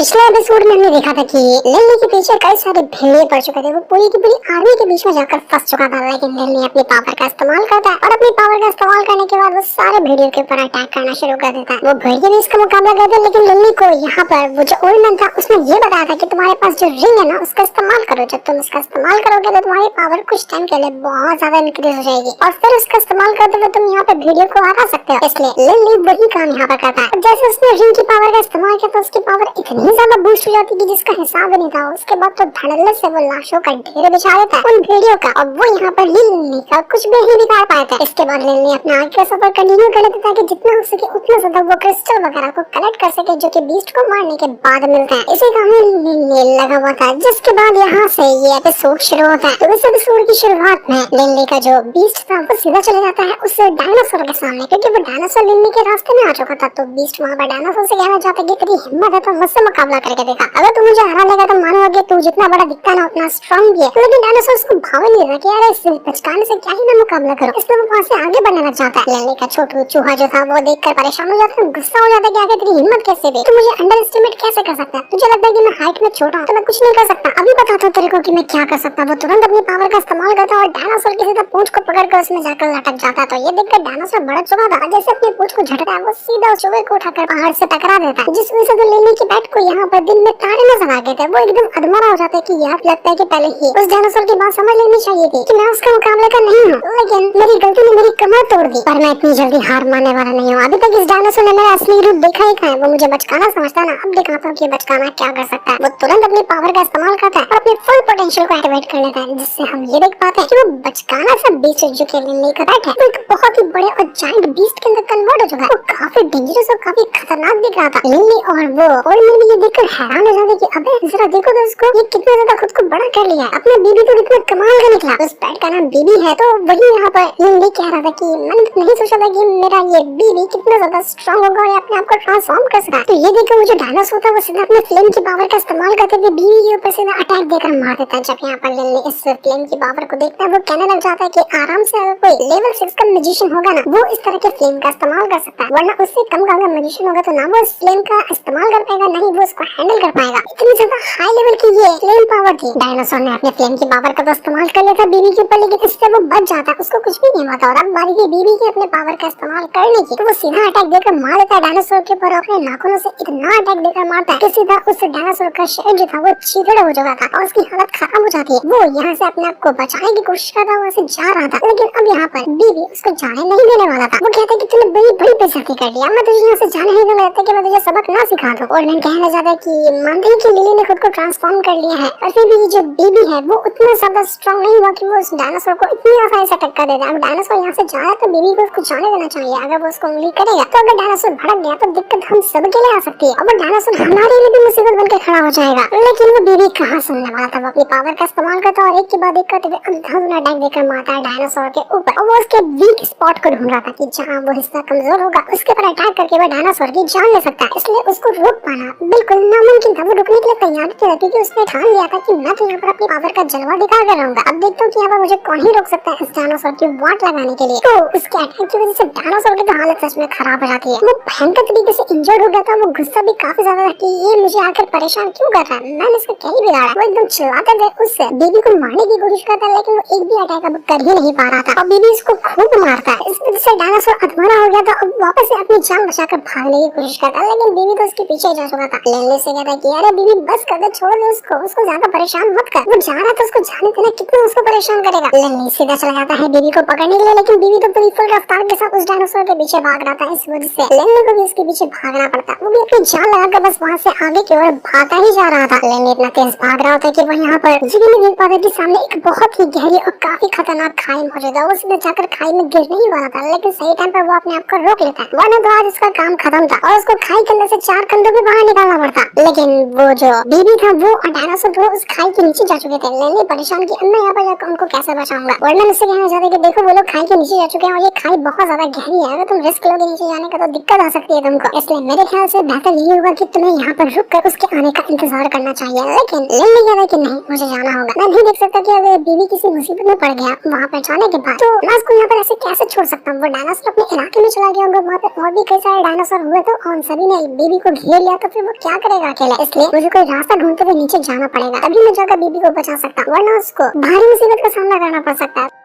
पिछले एपिसोड में हमने देखा था कि लिली के पीछे कई सारे भेड़िए पड़ चुके थे। वो पूरी की पूरी आर्मी के बीच में जाकर फंस चुका था, लेकिन लिली अपनी पावर का इस्तेमाल करता है और अपनी पावर का इस्तेमाल करने के बाद वो सारे भेड़ियों के ऊपर अटैक करना शुरू कर देता है। वो भेड़िए भी इसका मुकाबला करते हैं, लेकिन लिली को यहाँ पर वो जो ओल्ड था उसने ये बताया था कि तुम्हारे पास जो रिंग है ना उसका इस्तेमाल करो। जब तुम उसका इस्तेमाल करोगे तो तुम्हारी पावर कुछ टाइम के लिए बहुत ज्यादा इंक्रीज हो जाएगी और फिर उसका इस्तेमाल करते हुए तुम यहाँ पे भेड़ियों को हरा सकते हो। इसलिए लिली वही काम यहाँ पर करता है। जैसे उसने रिंग की पावर का इस्तेमाल किया तो उसकी पावर इतनी ज्यादा बूस्ट हो जाती कि जिसका हिसाब नहीं था। उसके बाद तो धड़ल्ले से वो लाशों का ढेर बिछा देता है उन भेड़ियों का, और वो यहाँ पर लिली का कुछ भी नहीं बिगाड़ पाया था। इसके बाद लिली अपना आगे का सफर कंटिन्यू कर लेता था कि जितना हो सके उतना ज्यादा वो क्रिस्टल वगैरह को कलेक्ट कर सके जो कि बीस्ट को मारने के बाद मिलता है। इसी का लिली लगा हुआ था। जिसके बाद यहाँ से ये एपिसोड शुरू होता है। तो इस एपिसोड की शुरुआत में लिली का जो बीस्ट था वो सीधा चले जाता है उस डायनासोर के सामने, क्योंकि वो डायनासोर लिली के रास्ते में आ चुका था। तो बीस्ट वहाँ पर डायनासोर से कहना चाहता कि तेरी हिम्मत है तो मुझसे मुकाबला करके देखा। अगर तू मुझे हरा लेगा तो मानोगे कि तू जितना बड़ा दिखता है ना उतना स्ट्रांग भी है। लेकिन डायनासोर उसको भाव नहीं रहा कि यार इस बचकाने से क्या ही मैं मुकाबला करूं। इसलिए वो वहाँ से आगे बढ़ना चाहता है। लिली का छोटू चूहा जो था वो देखकर परेशान हो जाता है, गुस्सा हो जाता है कि आगे तेरी हिम्मत कैसे भी, तू मुझे अंडर एस्टिमेट कैसे कर सकता है? तुझे लगता है कि मैं हाइट में छोटा हूँ तो मैं कुछ नहीं कर सकता? अभी बताता हूँ तेरे को कि मैं क्या कर सकता। वो तुरंत अपनी पावर का इस्तेमाल करता है और डायनासोर की सीधा पूंछ को पकड़कर उसमें जाकर लटक जाता है। तो ये देखकर डायनासोर भड़क चुका था। जैसे अपनी पूंछ को झटका है वो सीधा उस चूहे को उठाकर पहाड़ से टकरा देता है, जिस वजह से तो लिली की बैट को यहाँ पर दिन में तारे नजर आ गए थे। वो एकदम अधमरा हो जाता है कि यार लगता है कि पहले ही उस डायनासोर की बात समझ लेनी चाहिए थी कि मैं उसका मुकाबले का नहीं हूँ, लेकिन मेरी गलती ने मेरी कमर तोड़ दी। पर मैं इतनी जल्दी हार मानने वाला नहीं हूँ। अभी तक इस डायनासोर ने मेरा असली रूप देखा ही है। वो मुझे बचकाना समझता है ना, अब दिखाता हूँ कि बचकाना क्या कर सकता है। वो तुरंत अपनी पावर का इस्तेमाल करता है और अपने फुल पोटेंशियल को एक्टिवेट कर लेता है, जिससे हम ये देख पाते हैं कि वो बचकाना सा बीस्ट जो कि लिली का बैट है वो एक बहुत ही बड़े और जायंट बीस्ट के अंदर कन्वर्ट हो चुका है। वो काफी डेंजरस और काफी खतरनाक दिख रहा था। लिली और वो और भी ये देखकर हैरान हो जाते कि अबे जरा देखो तो इसको, ये कितना ज्यादा खुद को बड़ा कर लिया है। अपना बीबी तो कितना कमाल का निकला। उस बैट का नाम बीबी है। तो वही यहाँ पर लिली कह रहा था कि मैंने तो नहीं सोचा था कि मेरा ये बीबी कितना ज्यादा स्ट्रांग होगा और अपने आप को ट्रांसफॉर्म कर सका। तो ये देखकर वो जो डायनासोर था वो सीधा अपने फ्लेम की पावर का इस्तेमाल करते हुए बीबी के ऊपर सीधा अटैक देकर मार देता है। जब यहाँ पर लिली इस फ्लेम की पावर को देखता है वो कहने लग जाता है कि आराम से अगर कोई लेवल 6 का मैजिशियन होगा ना वो इस तरह के फ्लेम का इस्तेमाल कर सकता है, वरना उससे कम का अगर मैजिशियन होगा तो ना वो इस फ्लेम का इस्तेमाल कर पाएगा ना ही वो उसको हैंडल कर पाएगा। इतनी ज्यादा हाई लेवल की ये फ्लेम पावर थी। डायनासोर ने अपने फ्लेम की पावर का तो इस्तेमाल कर लिया था बीबी के ऊपर, लेकिन इससे वो बच जाता, उसको कुछ भी नहीं होता। और अब बारी थी बीबी की अपने पावर का इस्तेमाल करने की। तो वो सीधा अटैक देकर मार देता है डायनासोर के ऊपर। अपने नाखूनों से इतना अटैक देकर मारता है कि सीधा उस डायनासोर का शरीर जो था वो चीकड़ा हो चुका था और उसकी हालत खराब हो जाती है। वो यहाँ से अपने आप को बचाने की कोशिश कर रहा, वहाँ से जा रहा था, लेकिन अब यहाँ पर बीबी उसको जाने नहीं देने वाला था। वो कहता है कि तूने बड़ी बड़ी बेइज्जती कर लिया, मैं तुझे यहाँ से जाने नहीं दूंगा कि मैं तुझे सबक ना सिखा दूं। और मैं कहना चाहता कि मानते हैं कि लिली ने खुद को ट्रांसफॉर्म कर लिया है, और फिर भी जो बीबी है वो उतना ज्यादा स्ट्रांग नहीं हुआ कि वो उस डायनासोर को इतनी आसानी से टक्कर दे दे। अब डायनासोर यहाँ से जा रहा है तो बीबी को उसको जाने देना चाहिए। अगर वो उसको उंगली करेगा तो अगर डायनासोर भड़क गया तो दिक्कत हम सबके लिए आ सकती है और वो डायनासोर हमारे लिए भी मुसीबत बनकर खड़ा हो जाएगा। लेकिन वो बीबी कहाँ सुनने वाला था। वो अपनी पावर का इस्तेमाल करता और एक के बाद एक करते हुए अंधाधुंध अटैक देकर मारता है डायनासोर के ऊपर। और वो उसके वीक स्पॉट को ढूंढ रहा था कि जहाँ वो हिस्सा कमजोर होगा उसके ऊपर अटैक करके वो डायनासोर की जान ले सकता है। इसलिए उसको रोक पाना बिल्कुल नामुमकिन था। वो रुकने के लिए तैयार थे क्योंकि उसने ठान लिया था कि मैं तो यहाँ पर अपनी पावर का जलवा दिखा कर रहूंगा। अब देखता हूँ कि यहाँ पर मुझे कौन ही रोक सकता है इस डायनासोर की वाट लगाने के लिए। तो उसके अटैक की वजह से डायनासोर की तो हालत सच में खराब हो जाती है। वो भयंकर तरीके से इंजर्ड हो गया था। वो गुस्सा भी काफी ज्यादा था कि ये मुझे आकर परेशान क्यों कर रहा है, मैंने इसका क्या ही बिगाड़ा। वो एकदम चिल्लाते थे उस बीबी को मारने की कोशिश करता है, लेकिन वो एक भी अटैक अब कर ही नहीं पा रहा था और बीबी इसको खूब मारता है। इस वजह से डायनासोर अधमरा हो गया था। अब वापस से अपनी जान बचाकर भागने की कोशिश करता है, लेकिन बीबी तो उसके पीछे जा चुका था। लिली से कहता कि अरे बीबी बस कर दे, छोड़ दे उसको ज्यादा परेशान मत कर। वो जा रहा था उसको जाने देना, कितना उसको परेशान करेगा। लिली सीधा चला जाता है बीबी को पकड़ने के लिए, लेकिन बीबी तो पूरी फुल रफ्तार के साथ उस डायनासोर के पीछे भाग रहा था। इस वजह से लिली को भी उसके पीछे भागना पड़ता। वो भी अपनी जान लगाकर बस वहाँ से आगे की ओर भागता ही जा रहा था। लिली इतना तेज भाग रहा होता है कि वो यहाँ पर नहीं देख पाता कि सामने एक बहुत ही गहरी और काफी खतरनाक खाई मौजूद है। वो सीधे जाकर खाई में गिरने ही वाला था, लेकिन सही टाइम पर वो अपने आप को रोक लेता है, वरना तो आज उसका काम खत्म था और उसको खाई के अंदर से 4 कंधों भी बाहर निकालना पड़ता। लेकिन वो जो बीबी था वो और डायनासोर वो उस खाई के नीचे जा चुके थे। लिली परेशान की मैं यहाँ पर जाकर उनको कैसे बचाऊंगा। वर्णन उससे कहना चाहते कि देखो वो लोग खाई के नीचे जा चुके हैं और ये खाई बहुत ज्यादा गहरी है। अगर तुम रिस्क लोगे नीचे जाने का तो दिक्कत आ सकती है तुमको। इसलिए मेरे ख्याल से बेहतर यही होगा कि तुम्हें यहाँ पर रुक कर उसके आने का इंतजार करना चाहिए। लेकिन लिली कहता कि नहीं, मुझे जाना होगा। मैं नहीं देख सकता कि अगर बीबी किसी मुसीबत में पड़ गया वहाँ पर जाने के बाद तो मैं उसको यहाँ पर ऐसे कैसे छोड़ सकता हूँ। वो डायनासोर अपने इलाके में चला गया होगा, वहाँ पे और भी कई सारे डायनासोर हुए तो उन सभी ने बीबी को घेर लिया तो फिर वो क्या क्या करेगा अकेले, इसलिए मुझे कोई रास्ता ढूंढते हुए नीचे जाना पड़ेगा, तभी मैं जाकर बीबी को बचा सकता, वरना उसको भारी मुसीबत का सामना करना पड़ सकता है।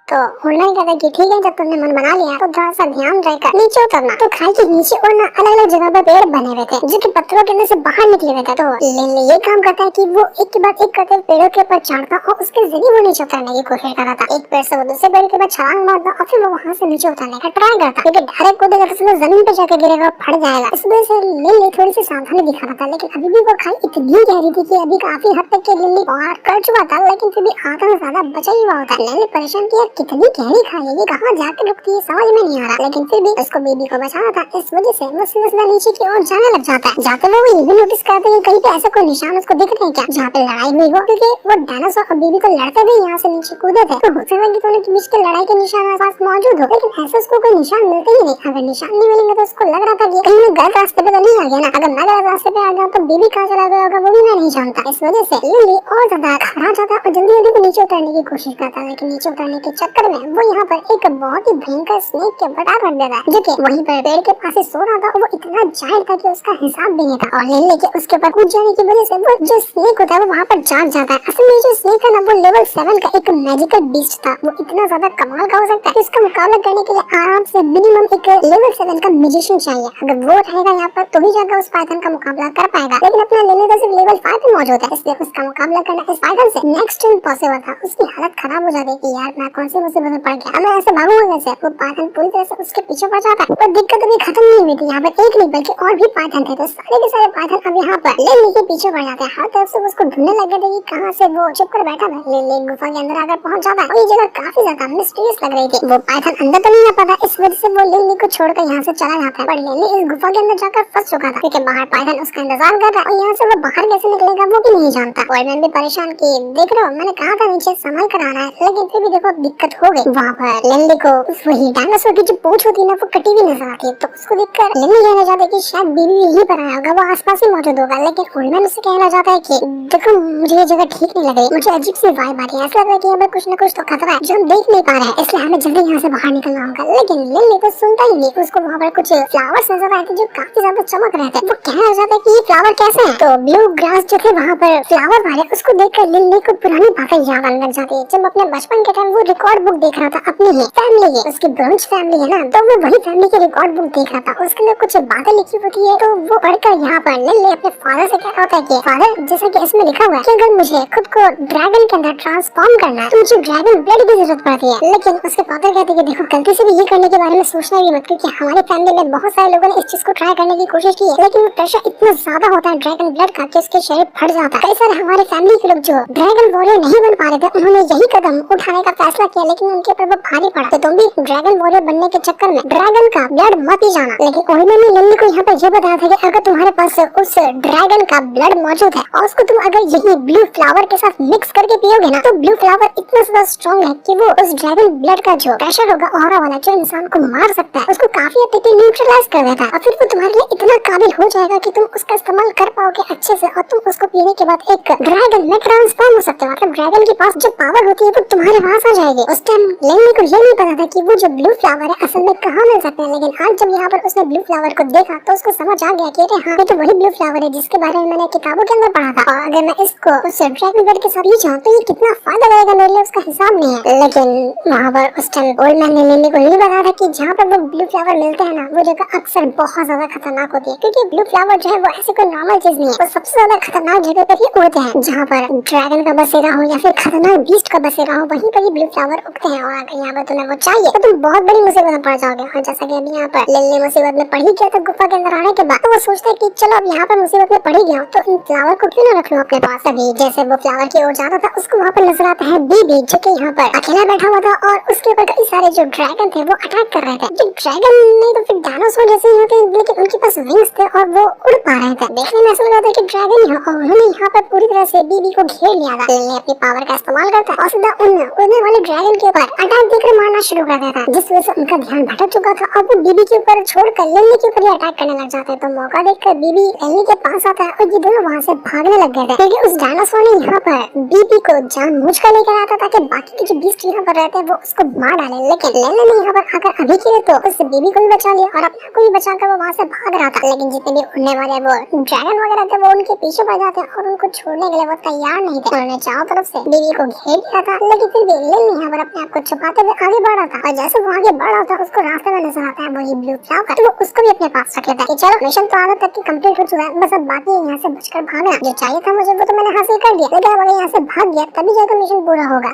तो हुड़ना ही कहता कि ठीक है, जब तुमने मन बना लिया तो थोड़ा सा ध्यान रखकर नीचे उतरना। तो खाई के नीचे और ना अलग अलग जगह पर पेड़ बने हुए थे जो कि पत्थरों के अंदर से बाहर निकले हुए थे। तो लिल्ली ये काम करता है कि वो एक के बाद एक करते पेड़ों के ऊपर चढ़ता और उसके जरिए वो नीचे उतरने की कोशिश कर रहा था। एक पेड़ से वो दूसरे पेड़ के ऊपर छलांग मारता और फिर वो वहाँ से नीचे उतरने का ट्राई करता, लेकिन डायरेक्ट कूदेगा तो सीधा जमीन पे जाकर गिरेगा और फट जाएगा। इस वजह से लिल्ली थोड़ी सी सावधानी दिखा रहा था, लेकिन अभी भी वो खाई इतनी गहरी थी कि अभी काफी हद तक के लिल्ली पार कर चुका था, लेकिन फिर भी आधा से ज्यादा बचा ही हुआ होता। लिल्ली परेशान किया कितनी गहरी ये कहाँ जाकर रुकती है समझ में नहीं आ रहा, लेकिन फिर भी उसको बेबी को बचाना था। इस वजह से वो सीधा नीचे की ओर जाने लग जाता है। जाते हुए वो ये भी नोटिस करते हैं कहीं पे ऐसा कोई निशान उसको दिख रहे हैं क्या जहाँ पे लड़ाई हुई हो, क्योंकि वो डायनासोर और बेबी को लड़ते हुए यहाँ से नीचे कूदे थे। तो हो सकता है कि दोनों के बीच के लड़ाई के निशान आसपास मौजूद हो, लेकिन ऐसे उसको कोई निशान मिलते ही नहीं। अगर निशान नहीं मिलेंगे तो उसको लग रहा था कि कहीं मैं गलत रास्ते पे तो नहीं आ गया ना। अगर मैं गलत रास्ते पे आ गया तो बेबी कहाँ चला गया होगा वो भी मैं नहीं जानता। इस वजह से लिल्ली और ज्यादा घबरा जाता और जल्दी जल्दी नीचे उतरने की कोशिश करता, लेकिन नीचे उतरने के चक्कर में वो यहाँ पर एक बहुत ही भयंकर स्नेक के बटा रख देता है जो कि वहीं पर पेड़ के पास ही सो रहा था। वो इतना जायंट था कि उसका हिसाब भी नहीं था, और लिल्ली के उसके ऊपर कूद जाने की वजह से वो जो स्नेक होता है वो वहाँ पर जाग जाता है। असल में जो स्नेक है ना वो लेवल 7 का एक मैजिकल बीस्ट था। वो इतना ज्यादा कमाल का हो सकता है कि इसका मुकाबला करने के लिए आराम से मिनिमम एक लेवल 7 का मैजिशियन चाहिए। अगर वो रहेगा यहाँ पर तो ही जाकर उस पाइथन का मुकाबला कर पाएगा, लेकिन अपना लिल्ली तो सिर्फ लेवल 5 पे मौजूद है, इसलिए उसका मुकाबला करना इस पाइथन से नेक्स्ट इम्पॉसिबल था। उसकी हालत खराब हो जाती कि यार मैं कौन सी मुसीबत में पड़ गया, मैं ऐसे भागूंगा कैसे। वो पाइथन पूरी तरह से उसके पीछे पड़ जाता है। पर दिक्कत अभी खत्म नहीं हुई थी, यहाँ पर एक नहीं बल्कि और भी पाइथन थे। तो सारे के सारे पाइथन अब यहाँ पर लिल्ली के पीछे पड़ जाते हैं। हर तरफ से उसको ढूंढने लग गए थे कि कहाँ से वो चुप कर बैठा था। लिल्ली गुफा के अंदर आकर पहुंच जाता है और ये जगह काफी ज्यादा मिस्टीरियस लग रही थी। वो पाइथन अंदर तो नहीं आ पाता, इस वजह से वो लिल्ली को छोड़कर यहाँ से चला जाता है। पर लिल्ली इस गुफा के अंदर जाकर फंस चुका था, क्योंकि बाहर पाइथन उसका इंतजार कर रहा है और यहाँ से वो बाहर कैसे निकलेगा वो भी नहीं जानता। और मैं भी परेशान की देख रहा हूँ, मैंने कहा था नीचे संभल कर आना है, लेकिन फिर भी देखो दिक्कत हो गई। वहाँ पर लिल्ली को वही डायनासोर की जो पूंछ होती है ना वो कटी हुई नजर आती है। तो उसको देखकर लिल्ली कहना चाहता है कि शायद बेबी यहीं पर आया होगा, वो आसपास ही मौजूद होगा। लेकिन ओल्डमैन उससे कहना चाहता है कि देखो मुझे ये जगह ठीक नहीं लग रही, मुझे अजीब सी वाइब आ रही है, ऐसा लग रहा है कि यहाँ पर कुछ न कुछ तो खतरा है जो हम देख नहीं पा रहे हैं, इसलिए हमें जल्दी यहाँ से बाहर निकलना होगा। लेकिन लिल्ली तो सुनता ही नहीं। उसको वहाँ पर कुछ फ्लावर्स नजर आए थे जो काफी ज्यादा चमक रहे थे। वो कहना चाहता है कि ये फ्लावर कैसे हैं? तो ब्लू ग्रास जो थे वहाँ पर फ्लावर मारे, उसको देखकर लिल्ली को पुरानी बातें याद आने लग जाती है। जब अपने बचपन के टाइम वो रिकॉर्ड बुक देख रहा था अपनी ही फैमिली की, उसकी ब्रोंच फैमिली है ना, तो वो वही फैमिली की रिकॉर्ड बुक देख रहा था। उसके अंदर कुछ बातें लिखी होती है, तो वो पढ़कर यहाँ पर लिल्ली अपने फादर से कह रहा होता है कि फादर, जैसा कि इसमें लिखा हुआ है कि अगर मुझे खुद को ड्रैगन के अंदर ट्रांसफॉर्म करना है तो मुझे ड्रैगन ब्लड की जरूरत पड़ती है। लेकिन उसके फादर कहते हैं कि देखो गलती से भी ये करने के बारे में सोचना भी मत, क्योंकि हमारी फैमिली में बहुत सारे लोगों ने इस चीज को ट्राई करने की कोशिश की है, लेकिन वो प्रेशर इतना ज्यादा होता है ड्रैगन ब्लड का कि उसके शरीर फट जाता है। कई सारे हमारे फैमिली के लोग जो ड्रैगन वॉरियर नहीं बन पा रहे थे, उन्होंने यही कदम उठाने का फैसला किया, लेकिन उनके ऊपर वो भारी पड़ा। तो तुम भी ड्रैगन वॉरियर बनने के चक्कर में ड्रैगन का ब्लड मत ही जाना। लेकिन ओल्डमैन ने लिल्ली को यहाँ पर ये बताया था कि अगर तुम्हारे पास उस ड्रैगन का ब्लड मौजूद है और उसको तुम अगर यही ब्लू फ्लावर के साथ मिक्स करके पियोगे ना, तो ब्लू फ्लावर इतना ज्यादा स्ट्रॉन्ग है कि वो उस ड्रैगन ब्लड का जो प्रेशर होगा ऑरा वाला जो इंसान को मार सकता है, उसको काफी हद तक न्यूट्रलाइज कर देता है। और फिर वो तुम्हारे लिए इतना काबिल हो जाएगा कि तुम उसका इस्तेमाल कर पाओगे अच्छे से, और तुम उसको पीने के बाद एक ड्रैगन में ट्रांसफॉर्म हो सकते हो। मतलब ड्रैगन के पास जो पावर होती है वो तुम्हारे पास आ जाएगी। उस टाइम लिल्ली को ये नहीं पता था कि वो जो ब्लू फ्लावर है असल में कहाँ मिल सकते हैं, लेकिन आज जब यहाँ पर उसने ब्लू फ्लावर को देखा तो उसको समझ आ गया कि हाँ ये तो वही ब्लू फ्लावर है जिसके बारे में मैंने किताबों के अंदर पढ़ा था, और अगर मैं इसको उस ड्रैगन ब्लड के साथ पी जाऊं तो ये कितना फायदा लगेगा मेरे लिए उसका हिसाब नहीं है। लेकिन वहाँ पर उस टाइम ओल्डमैन ने लिल्ली को ये बताया था कि जहाँ पर वो ब्लू फ्लावर मिलते हैं ना, वो जगह अक्सर बहुत ज्यादा खतरनाक होती है, क्योंकि ब्लू फ्लावर जो है वो ऐसे कोई नॉर्मल चीज नहीं है, वो सबसे ज्यादा खतरनाक जगह पर ही उगते हैं जहाँ पर ड्रैगन का बसेरा हो या फिर खतरनाक बीस्ट का बसेरा हो, वहीं पर ही ब्लू फ्लावर उगते हैं। और अगर यहाँ पर तुम्हें वो चाहिए तो तुम बहुत बड़ी मुसीबत में पड़ जाओगे। और जैसा कि अभी यहाँ पर लिल्ली मुसीबत में पड़ ही गया था गुफा के अंदर आने के बाद, तो वो सोचता है कि चलो अब यहाँ पर मुसीबत में पड़ ही गया तो इन फ्लावर को क्यों ना रख लूं अपने पास। तभी जैसे वो फ्लावर की ओर जाता था उसको वहाँ पर नजर आता है बीबी, जो कि यहाँ पर अकेला बैठा हुआ था और उसके ऊपर कई सारे जो ड्रैगन थे वो अटैक कर रहे थे। जो ड्रैगन नहीं तो फिर डायनासोर जैसे ही होते हैं, लेकिन उनके पास विंग्स थे और वो उड़ पा रहे थे। देखने में ऐसा लग रहा था कि ड्रैगन ही हो, और उन्होंने यहाँ पर पूरी तरह से बीबी को घेर लिया था। लिल्ली अपनी पावर का इस्तेमाल करता है और सीधा उन उड़ने वाले ड्रैगन उनके ऊपर अटैक देकर मारना शुरू कर देता है, जिस वजह से उनका ध्यान भटक चुका था और वो बीबी के ऊपर छोड़कर लिल्ली के ऊपर अटैक करने लग जाते हैं। तो मौका देखकर बीबी लिल्ली के पास आता है और ये दोनों वहाँ से भागने लग गए थे, क्योंकि उस डायनासोर ने यहाँ पर बीबी को जानबूझकर लेकर आता था कि बाकी के जो बीस्ट यहाँ पर रहते हैं वो उसको मार डाले। लेकिन लिल्ली ने यहाँ पर आकर अभी के लिए तो उस बीबी को भी बचा लिया और अपने को भी बचाकर वो वहाँ से भाग रहा था। लेकिन जितने भी उड़ने वाले वो ड्रैगन वगैरह थे वो उनके पीछे पड़ जाते और उनको छोड़ने के लिए वो तैयार नहीं थे। उन्होंने चारों तरफ से बीबी को घेर लिया था, लेकिन फिर भी लिल्ली यहाँ पर अपने आप को छुपाते हुए आगे बढ़ रहा था। और जैसे वो आगे बढ़ रहा था उसको रास्ते में नजर आता है वही ब्लू फ्लावर, तो वो उसको भी अपने पास रख लेता है कि चलो मिशन तो आधा तक की कंप्लीट हो चुका है, बस अब बाकी यहाँ से बचकर भागना। जो चाहिए था मुझे वो तो मैंने हासिल कर दिया, लेकिन अब अगर यहाँ से भाग गया तभी जाकर मिशन पूरा होगा।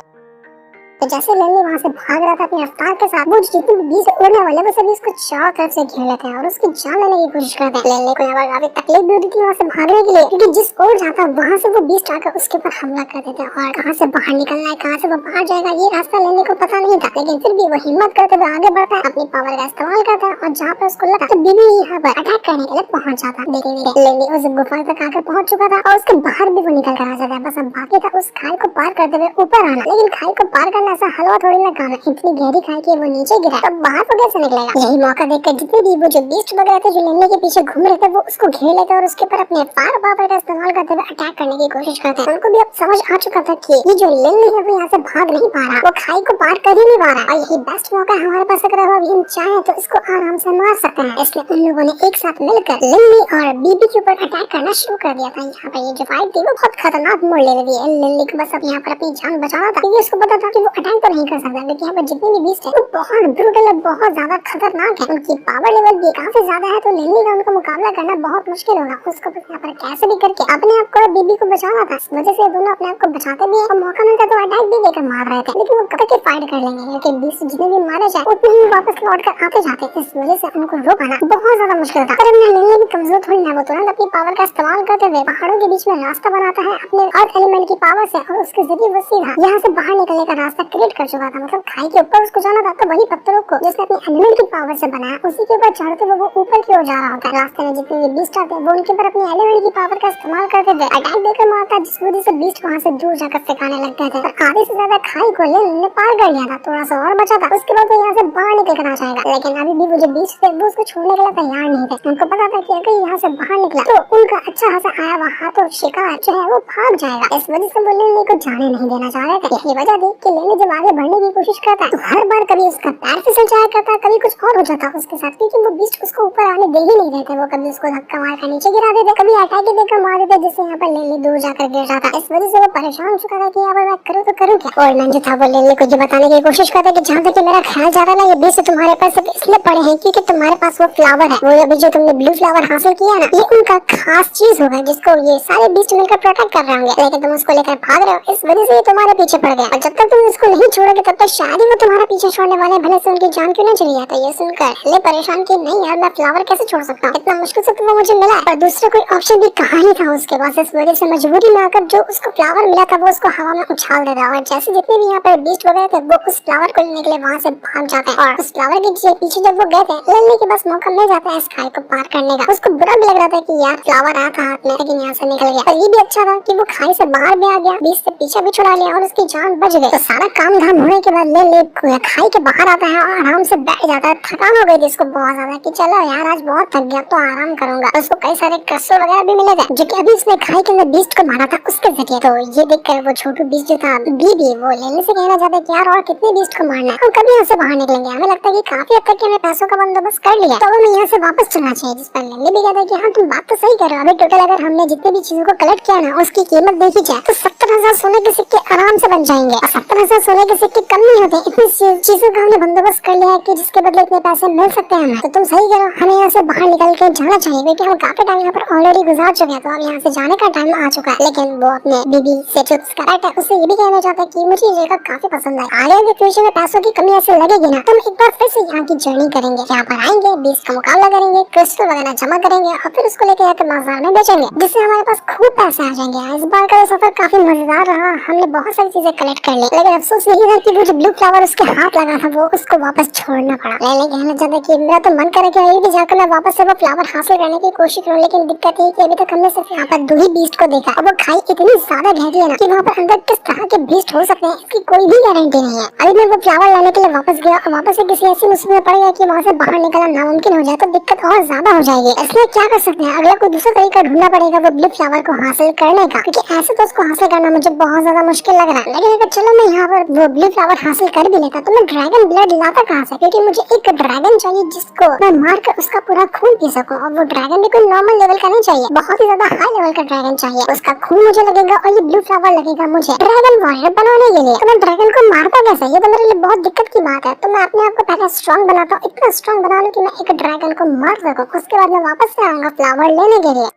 तो जैसे लिल्ली वहाँ से भाग रहा था अपनी रफ्तार के साथ, वो जितने भी बीस्ट उड़ने वाले वो सभी उसको चारों तरफ से घेर लेते हैं और उसकी जान लेने की कोशिश करते हैं। लिल्ली को यहाँ काफी तकलीफ भी होती थी वहाँ से भागने के लिए, क्योंकि जिस ओर जाता वहाँ से वो बीस्ट आकर उसके ऊपर हमला कर देते हैं और कहाँ से बाहर निकलना है, कहाँ से वो बाहर जाएगा, ये रास्ता लिल्ली को पता नहीं था। लेकिन फिर भी वो हिम्मत करते हुए आगे बढ़ता है, अपनी पावर का इस्तेमाल करता है और जहाँ पर उसको लगा तो बीबी यहाँ पर अटैक करने के लिए पहुंच जाता है। धीरे धीरे लिल्ली उस गुफा तक आकर पहुंच चुका था और उसके बाहर भी वो निकल कर आ जाता है। बस अब बाकी था उस खाई को पार करते हुए ऊपर आना, लेकिन खाई को पार करना ऐसा हलवा थोड़ी काम है, इतनी गहरी खाई कि वो नीचे गिरा तो बाहर को कैसे निकलेगा। यही मौका देखकर जितने भी वो जो बीस्ट वगैरह थे जो लिल्ली के पीछे घूम रहे थे वो उसको घेर लेते और उसके ऊपर अपने फायर पावर का इस्तेमाल करते हुए अटैक करने की कोशिश करते हैं। उनको भी अब समझ आ चुका था कि ये जो लिल्ली है वो यहाँ से भाग नहीं पा रहा, वो खाई को पार कर ही नहीं पा रहा और यही बेस्ट मौका है हमारे पास। अगर हम चाहे तो इसको आराम से मार सकते हैं। इसलिए उन लोगों ने एक साथ मिलकर लिल्ली और बीबी के ऊपर अटैक करना शुरू कर दिया था। यहाँ पर ये जो फाइट थी वो बहुत खतरनाक मोड़ ले रही है। लिल्ली को बस अब यहाँ पर अपनी जान बचाना था, क्योंकि उसको पता था कि वो अटैक तो नहीं कर सकता, क्योंकि यहाँ पर जितने भी बीस्ट है वो बहुत ब्रूटल है, बहुत ज्यादा खतरनाक है, उनकी पावर लेवल भी काफी ज्यादा है। तो लिल्ली का उनको मुकाबला करना बहुत मुश्किल होगा। उसको बस यहाँ पर कैसे भी करके अपने आप को बीबी को बचाना था। इस वजह से दोनों अपने आप को बचाते भी और मौका मिलता तो अटैक भी देकर मार रहे थे, लेकिन वो कब तक फाइट कर लेंगे, क्योंकि बीस्ट जितने भी मारे जाए उतने ही वापस लौट कर आते जाते। इस वजह से उनको रोकना बहुत ज्यादा मुश्किल था। पर लिल्ली भी कमजोर थोड़ी ना, वो तुरंत अपनी पावर का इस्तेमाल करते हुए पहाड़ों के बीच में रास्ता बनाता है अपने अर्थ एलिमेंट की पावर से और उसके जरिए वो सीधा यहाँ से बाहर निकलने का रास्ता क्रिएट कर चुका था। मतलब खाई के ऊपर उसको जाना था, तो वही पत्थरों को जिसने अपने एलिमेंट की पावर से बनाया उसी के ऊपर चढ़ते हुए वो ऊपर की ओर जा रहा होता है। रास्ते में जितने भी बीस्ट आते हैं वो उनके ऊपर अपने एलिमेंट की पावर का इस्तेमाल करते थे, अटैक देकर मारता, जिस वजह से बीस्ट वहाँ से दूर जाकर फेंकाने लगते थे। और आधे से ज्यादा खाई को लिल्ली ने पार कर लिया था, थोड़ा सा और बचा था, उसके बाद वो यहाँ से बाहर निकल कर आ जाएगा। लेकिन अभी भी वो जो बीस्ट थे वो उसको छोड़ने के लिए तैयार नहीं थे। उनको पता था कि अगर यहाँ से बाहर निकला तो उनका अच्छा खासा आया हुआ हाथों शिकार जो है वो भाग जाएगा। इस वजह से वो लिल्ली को जाने नहीं देना चाह रहे थे। यही वजह थी कि लिल्ली जब आगे बढ़ने की कोशिश करता है तो हर बार कभी उसका पैर फिसल जाया करता, कभी कुछ और हो जाता उसके साथ, क्योंकि वो बीस्ट उसको ऊपर आने दे ही नहीं देते। वो कभी उसको धक्का मारकर नीचे गिरा देते, कभी अटैक देकर मार देते, जिससे यहाँ पर लिल्ली दूर जाकर गिर जाता। इस वजह से वो परेशान हो चुका था कि अब मैं करूँ तो करूँ क्या। और मैं जो था वो लिल्ली को जो बताने की कोशिश करता कि जहाँ तक मेरा ख्याल जा रहा है ये बीस्ट तुम्हारे पास सिर्फ इसलिए पड़े हैं क्योंकि तुम्हारे पास वो फ्लावर है, वो अभी जो तुमने ब्लू फ्लावर हासिल किया ना, ये उनका खास चीज होगा जिसको ये सारे बीस्ट मिलकर प्रोटेक्ट कर रहे होंगे, लेकिन तुम उसको लेकर भाग रहे हो, इस वजह से ये तुम्हारे पीछे पड़ गया। और जब तक तुम इसको नहीं छोड़ोगे तब तक शायद ही वो तुम्हारा पीछे छोड़ने वाले, भले से उनकी जान क्यों ना चली जाए। तो ये सुनकर ले परेशान की नहीं यार, मैं फ्लावर कैसे छोड़ सकता हूँ, इतना मुश्किल से तो वो मुझे मिला और दूसरा कोई ऑप्शन भी कहाँ ही था उसके पास। इस वजह से मजबूरी में आकर जो उसको फ्लावर मिला था वो उसको हवा में उछाल देता और जैसे जितने भी यहाँ पर बीस्ट वगैरह थे वो उस फ्लावर को लेने के लिए वहाँ से भाग जाते हैं। और उस फ्लावर के पीछे जब वो गए थे लिल्ली के पास मौका मिल जाता है इस खाई को पार करने का। उसको बुरा भी लग रहा था कि यार फ्लावर आया था हाथ में लेकिन यहाँ से निकल गया, और ये भी अच्छा था कि वो खाई से बाहर भी आ गया, बीस्ट से पीछे भी छुड़ा लिया और उसकी जान बच गई। तो सारा काम धाम होने के बाद लिल्ली खाई के बाहर आता है और आराम से बैठ जाता है। थकान हो गई थी इसको बहुत ज्यादा कि चलो यार आज बहुत थक गया तो आराम करूंगा। उसको कई सारे क्रिस्टल वगैरह भी मिले थे जो कि अभी उसने खाई के अंदर बीस्ट को मारा था उसके जरिए। तो ये देखकर वो छोटू बीस्ट जो था बीबी वो लिल्ली से कहना चाहता है कि यार और कितने बीस्ट को मारना है, हम कभी यहाँ से बाहर निकलेंगे, हमें लगता है कि काफी हद तक हमने पैसों का बंदोबस्त कर लिया तो हमें यहाँ से वापस चलना चाहिए। जिस पर लिल्ली भी कहता है कि हाँ तुम बात तो सही कर रहे हो, अभी टोटल अगर हमने जितने भी चीजों को कलेक्ट किया ना उसकी कीमत देखी जाए तो 70,000 सोने के सिक्के आराम से बन जाएंगे और 70,000 सोने के सिक्के कम नहीं होते। इतनी चीजों का हमने बंदोबस्त कर लिया है कि जिसके बदले इतने पैसे मिल सकते हैं हमें। तो तुम सही करो, हमें यहाँ से बाहर निकल के जाना चाहिए क्योंकि हम काफी टाइम यहाँ पर ऑलरेडी गुजार चुके हैं, तो अब यहाँ से जाने का टाइम आ चुका है। लेकिन वो अपने बीबी से जो करेक्ट है उससे ये भी कहना चाहता है कि मुझे ये जगह काफी पसंद है, आगे के फ्यूचर में पैसों की कमी ऐसे लगेगी ना तो हम एक बार फिर से यहाँ की जर्नी करेंगे, यहाँ पर आएंगे, बीस्ट का मुकाबला करेंगे, क्रिस्टल वगैरह जमा करेंगे और फिर उसको लेकर जाकर बाजार में बेचेंगे जिससे हमारे पास खूब पैसे आ जाएंगे। इस बार का सफर काफी मजेदार रहा, हमने बहुत सारी चीजें कलेक्ट कर ली, लेकिन अफसोस यही था कि वो जो ब्लू फ्लावर उसके हाथ लगा था वो उसको वापस छोड़ना पड़ा। लेने कहना चाहता कि मेरा तो मन करे कि अभी भी जाकर मैं वापस से वो फ्लावर हासिल करने की कोशिश करूं, लेकिन दिक्कत ये कि अभी तक हमने सिर्फ यहाँ पर 2 ही बीस्ट को देखा और वो खाई इतनी ज्यादा गहरी है ना कि वहाँ पर अंदर किस तरह के बीस्ट हो सकते हैं इसकी कोई भी गारंटी नहीं है। अभी मैं वो फ्लावर लाने के लिए वापस गया और वापस से किसी ऐसी मुसीबत में पड़ गया कि वहाँ से बाहर निकलना नामुमकिन हो जाए तो दिक्कत और ज्यादा हो जाएगी। इसलिए क्या कर सकते हैं, अगला कोई दूसरा तरीका ढूंढना पड़ेगा वो ब्लू फ्लावर को हासिल करने का, क्योंकि ऐसे तो उसको हासिल करना मुझे बहुत ज्यादा मुश्किल लग रहा है। लेकिन अगर चलो मैं यहाँ पर वो ब्लू फ्लावर हासिल कर भी लेता तो मैं ड्रैगन ब्लड लाता कहाँ से, क्योंकि मुझे एक ड्रैगन चाहिए जिसको मैं मार कर उसका पूरा खून पी सकूं, और वो ड्रैगन भी कोई नॉर्मल लेवल का नहीं चाहिए, बहुत ही ज्यादा हाई लेवल का ड्रैगन चाहिए। उसका खून मुझे लगेगा और ये ब्लू फ्लावर लगेगा मुझे ड्रैगन वॉरियर बनाने के लिए। तो मैं ड्रैगन को मारता कैसे, ये तो मेरे लिए बहुत दिक्कत की बात है। तो मैं अपने आप को पहले स्ट्रॉन्ग बनाता हूँ, इतना स्ट्रॉन्ग बना लूं कि मैं एक ड्रैगन को मार सकूं, उसके बाद मैं वापस से आऊंगा फ्लावर लेने के लिए।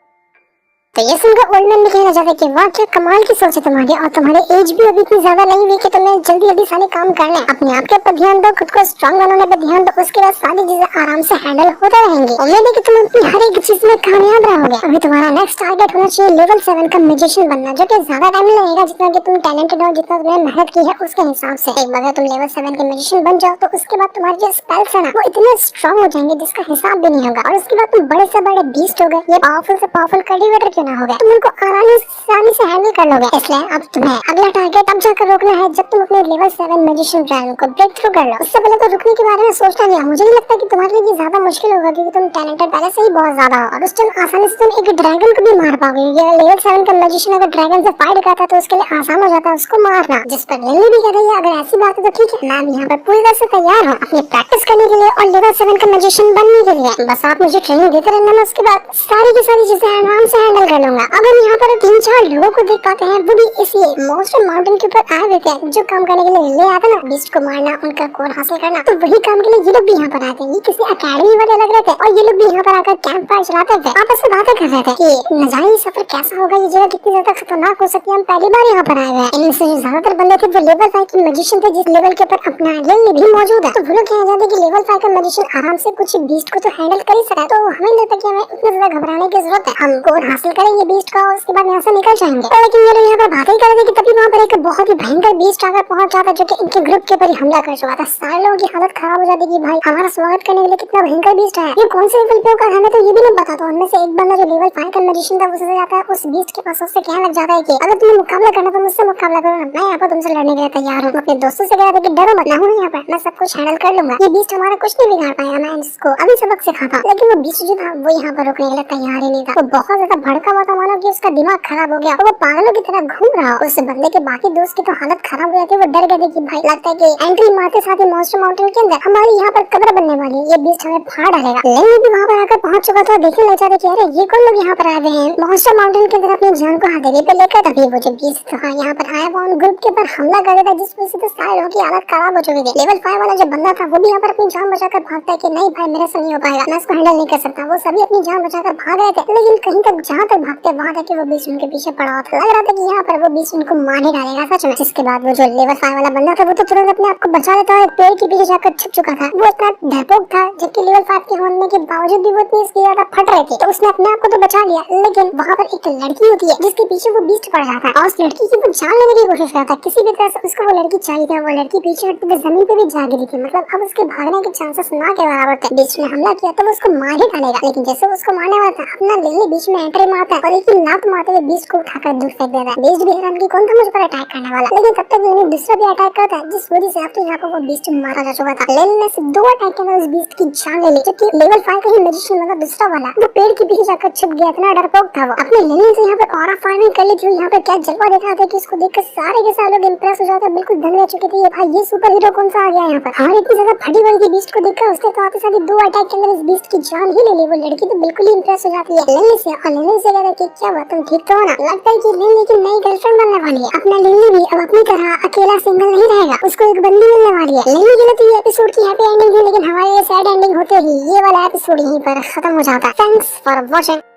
तो ये सुनकर ओल्ड मैन भी कहना चाहते कि वाह क्या कमाल की सोच है तुम्हारी, और तुम्हारे एज भी अभी इतनी ज्यादा नहीं हुई कि तुम्हें जल्दी जल्दी सारे काम करने, अपने आप के ऊपर ध्यान दो, खुद को स्ट्रॉन्ग बनाने पर ध्यान दो, उसके बाद सारी चीजें आराम से हैंडल होते रहेंगी। उम्मीद है कि तुम अपनी हर एक चीज में कामयाब रहोगे। अभी तुम्हारा नेक्स्ट टारगेट होना चाहिए लेवल 7 का मैजिशियन बनना, जो कि ज्यादा टाइम नहीं लगेगा, जितना कि तुम टैलेंटेड हो, जितना तुमने मेहनत की है उसके हिसाब से। एक बार तुम लेवल 7 के मैजिशियन बन जाओ तो उसके बाद तुम्हारे जो स्पेल्स है ना वो इतने स्ट्रॉन्ग हो जाएंगे जिसका हिसाब भी नहीं होगा, और उसके बाद तुम बड़े से बड़े बीस्ट हो गए, ये पावरफुल से पावरफुल कल्टीवेटर क्यों ना हो गए, तुम उनको आसानी से हैंडल कर लोगे। इसलिए अब तुम्हें अगला टारगेट अब जाकर रोकना है जब तुम अपने लेवल 7 मैजिशियन ड्रैगन को ब्रेक थ्रू कर लो। उससे पहले तो रुकने के बारे में सोचना नहीं है, मुझे नहीं लगता कि तुम्हारे लिए ज्यादा मुश्किल होगा, क्योंकि तुम टैलेंटेड पहले से ही बहुत ज्यादा हो, और उस टाइम आसानी से तुम एक ड्रैगन को भी मार पाओगे। ये लेवल 7 का मैजिशियन अगर ड्रैगन से फाइट करता तो उसके लिए आसान हो जाता है उसको मारना, जिस पर लिली भी कह रही है अगर ऐसी बात है तो ठीक है, मैं यहाँ पर पूरी तरह से तैयार हूँ अपनी प्रैक्टिस करने के लिए और लेवल 7 का मैजिशियन बनने के लिए। बस आप मुझे ट्रेनिंग देते रहना, मैं उसके बाद सारी की सारी चीजें आराम से हैंडल कर लूंगा। अब हम यहाँ पर 3-4 लोगों को देख पाते हैं, वो भी इसी मॉन्स्टर माउंटेन के ऊपर आए हुए थे, जो काम करने के लिए ले आते ना बीस्ट को मारना, उनका कोर हासिल करना, तो वही काम के लिए ये लोग भी यहाँ पर आते हैं। ये किसी अकेडमी वाले लग रहे थे और ये लोग भी यहाँ पर आकर कैंप फायर चलाते थे, आपस में बातें कर रहे थे कि न जाने ये सफर कैसा होगा, ये जगह कितनी ज्यादा खतरनाक हो सकती है, हम पहली बार यहाँ पर आए हुए हैं। इनमें से जो ज्यादातर बंदे थे वो लेवल 5 के मैजिशियन थे, जिस लेवल के ऊपर अपना लिली भी मौजूद है। तो वो लोग कह जाते कि लेवल 5 का मैजिशियन आराम से कुछ बीस्ट को तो हैंडल कर ही सकता है, तो हमें लगता है कि हमें इतना ज्यादा घबराने की जरूरत है, हम कोर हासिल करेंगे बीस्ट का और उसके बाद यहाँ से निकल जाएंगे। लेकिन ये लोग यहाँ पर बातें कर रहे थे कि तभी वहाँ पर एक बहुत ही भयंकर बीस्ट आकर पहुंच जाता जो कि इनके ग्रुप के ऊपर ही हमला कर चुका था। सारे लोगों की हालत खराब हो जाती कि भाई हमारा स्वागत करने के लिए कितना भयंकर बीस्ट है, ये कौन से लेवल पे होगा हमें तो ये भी नहीं पता। तो उनमें से एक बंदा जो लेवल 5 का मैजिशियन था वो सोच जाता है उस बीस्ट के पास, उससे कहने लग जाता है कि अगर तुम्हें मुकाबला करना तो मुझसे मुकाबला करो, मैं यहाँ पर तुमसे लड़ने के लिए तैयार हूँ। अपने दोस्तों से कह रहा था कि डरो मत, मैं हूँ यहाँ पर, मैं सब कुछ हैंडल कर लूंगा, ये बीस्ट हमारा कुछ नहीं बिगाड़ पाएगा, मैं इसको अभी सबक सिखाता। लेकिन वो बीस्ट जो था वो यहाँ पर रुकने के लिए तैयार ही नहीं था, वो बहुत ज्यादा भड़का हुआ था, मानो कि उसका दिमाग खराब हो गया, वो पागलों की तरह घूम रहा। उस बंदे के बाकी दोस्त की तो हालत खराब हो जाती है, वो डर गए थे कि भाई लगता है कि एंट्री मारते साथ ही मॉन्स्टर माउंटेन के अंदर हमारी यहाँ पर कब्र बनने वाली है, ये बीस्ट हमें फाड़ डालेगा। लेनी भी वहाँ पर आकर पहुंच चुका था, देखने लग जाते कि अरे ये कौन लोग यहाँ पर आए हैं मॉन्स्टर माउंटेन के अंदर अपनी जान को हथेली पे लेकर। तभी वो जो बीस्ट था यहाँ पर आया, वो उन ग्रुप के ऊपर हमला कर देता, जिस वजह से सारे लोगों की हालत खराब हो चुकी थी। लेवल 5 वाला जो बंदा था वो भी यहाँ पर अपनी जान बचाकर भागता है कि नहीं भाई मेरे से नहीं हो पाएगा, मैं इसको हैंडल नहीं कर सकता। वो सभी अपनी जान बचाकर भाग रहे थे, लेकिन कहीं तक जहाँ तक भागते वहाँ तक वो बीस्ट उनके पीछे पड़ा हुआ था। लग रहा था कि यहाँ पर वो बीस्ट उनको मार ही डालेगा सच में। जिसके बाद वो जो लेवल 5 वाला बंदा था वो तो तुरंत अपने आप को बचा लेता है, पेड़ के पीछे जाकर छुप चुका था। वो इतना डरपोक था, जबकि लेवल 5 के होने के बावजूद भी वो इतनी ज्यादा फट रही थी, तो उसने अपने आप को तो बचा लिया। लेकिन वहाँ पर एक लड़की होती है जिसके पीछे वो बीस्ट पड़ जाता है, और उस लड़की की वो जान लेने की कोशिश करता है, किसी भी तरह से उसको वो लड़की चाहिए थी। वो लड़की पीछे हटते हुए जमीन पे भी जा गिरी थी, मतलब अब उसके भागने के चांसेस ना के बराबर थे। बीच में हमला किया तो वो उसको मार ही डालेगा, लेकिन जैसे वो उसको मारने वाला था अपना लिली बीच में एंट्री मारता है और एक नाक मारते हुए बीस्ट को उठाकर दूर फेंक देता है। बीस्ट भी हैरान कि कौन था मुझ पर अटैक करने वाला, लेकिन तब तक लिली दूसरा भी अटैक करता है, जिस वजह से अब तो यहाँ पर वो बीस्ट मारा जा चुका था। लिली ने सिर्फ 2 अटैक के अंदर उस बीस्ट की जान ले ली, जबकि लेवल 5 का ही मैजिशियन मतलब दूसरा वाला वो पेड़ के पीछे जाकर छुप गया, इतना डरपोक था वो। अपने लिली से यहाँ पर ऑरा फायरिंग कर ली थी, यहाँ पर क्या जलवा देख रहा था कि उसको देखकर सारे के सारे लोग इंप्रेस हो जाते, बिल्कुल दंग रह चुके थे। ये भाई ये सुपर हीरो कौन सा आ गया यहाँ पर, हमारी इतनी ज्यादा फटी पड़ी थी बीस्ट को देखकर। उसने तो आते साथ 2 अटैक के अंदर इस बीस्ट की जान ही ले ली। वो लड़की तो बिल्कुल ही इंप्रेस हो जाती है लिली से, और लिली से कहता है कि क्या बात तुम ठीक तो हो ना, लगता है कि लिली की नई गर्लफ्रेंड बनने वाली है। अपना लिली भी अब अपनी तरह अकेला सिंगल नहीं रहेगा, उसको एक बंदी मिलने वाली है। लिली के लिए तो ये एपिसोड की हैप्पी एंडिंग थी, लेकिन हमारे लिए सैड एंडिंग होते ही ये वाला एपिसोड यहीं पर खत्म हो जाता है। Thanks for watching.